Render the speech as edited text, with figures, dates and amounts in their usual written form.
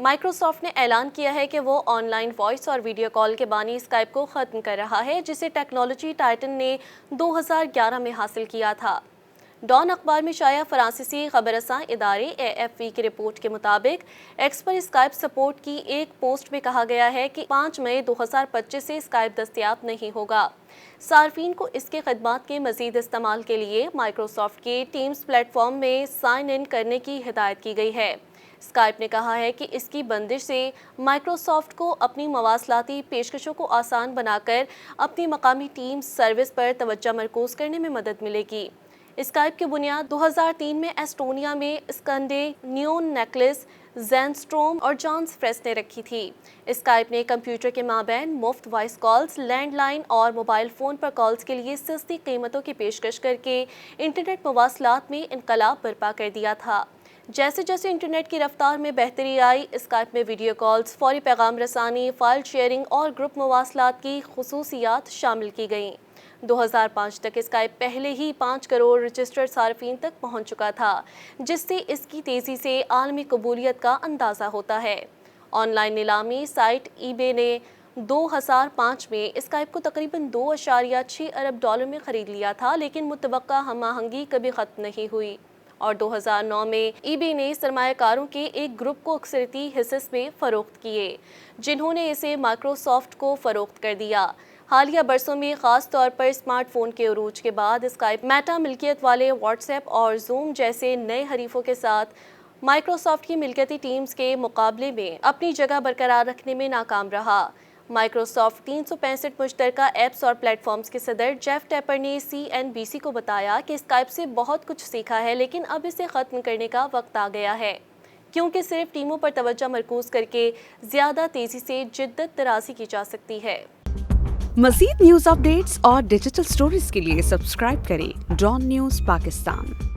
Microsoft نے اعلان کیا ہے کہ وہ آن لائن وائس اور ویڈیو کال کے بانی اسکائپ کو ختم کر رہا ہے، جسے ٹیکنالوجی ٹائٹن نے 2011 میں حاصل کیا تھا۔ ڈان اخبار میں شائع فرانسیسی خبر رساں ادارے AFP کی رپورٹ کے مطابق ایکس پر اسکائپ سپورٹ کی ایک پوسٹ میں کہا گیا ہے کہ 5 مئی 2025 سے اسکائپ دستیاب نہیں ہوگا۔ صارفین کو اس کے خدمات کے مزید استعمال کے لیے مائکروسافٹ کے ٹیمز پلیٹ فارم میں سائن ان کرنے کی ہدایت کی گئی ہے۔ اسکائپ نے کہا ہے کہ اس کی بندش سے مائکروسافٹ کو اپنی مواصلاتی پیشکشوں کو آسان بنا کر اپنی مقامی ٹیم سروس پر توجہ مرکوز کرنے میں مدد ملے گی۔ اسکائپ کی بنیاد 2003 میں ایسٹونیا میں اسکنڈے نیون نیکلس زینسٹروم اور جانس فریس نے رکھی تھی۔ اسکائپ نے کمپیوٹر کے مابین مفت وائس کالز، لینڈ لائن اور موبائل فون پر کالز کے لیے سستی قیمتوں کی پیشکش کر کے انٹرنیٹ مواصلات میں انقلاب برپا کر دیا تھا۔ جیسے جیسے انٹرنیٹ کی رفتار میں بہتری آئی، اسکائپ میں ویڈیو کالز، فوری پیغام رسانی، فائل شیئرنگ اور گروپ مواصلات کی خصوصیات شامل کی گئیں۔ 2005 تک اسکائپ پہلے ہی 5 کروڑ رجسٹرڈ صارفین تک پہنچ چکا تھا، جس سے اس کی تیزی سے عالمی قبولیت کا اندازہ ہوتا ہے۔ آن لائن نیلامی سائٹ ای بے نے 2005 میں اسکائپ کو تقریباً $2.6 ارب میں خرید لیا تھا، لیکن متوقع ہم آہنگی کبھی ختم نہیں ہوئی اور 2009 میں ای بے نے سرمایہ کاروں کے ایک گروپ کو اکثریتی حصص میں فروخت کیے، جنہوں نے اسے مائکروسافٹ کو فروخت کر دیا۔ حالیہ برسوں میں خاص طور پر اسمارٹ فون کے عروج کے بعد اسکائپ میٹا ملکیت والے واٹس ایپ اور زوم جیسے نئے حریفوں کے ساتھ مائکروسافٹ کی ملکیتی ٹیمز کے مقابلے میں اپنی جگہ برقرار رکھنے میں ناکام رہا۔ مائکروسافٹ 365 مشترکہ ایپس اور پلیٹ فارمز کے صدر جیف ٹیپر نے CNBC کو بتایا کہ اسکائپ سے بہت کچھ سیکھا ہے، لیکن اب اسے ختم کرنے کا وقت آ گیا ہے، کیونکہ صرف ٹیموں پر توجہ مرکوز کر کے زیادہ تیزی سے جدت طرازی کی جا سکتی ہے۔ مزید نیوز اپ ڈیٹس اور ڈیجیٹل سٹوریز کے لیے سبسکرائب کریں ڈان نیوز پاکستان۔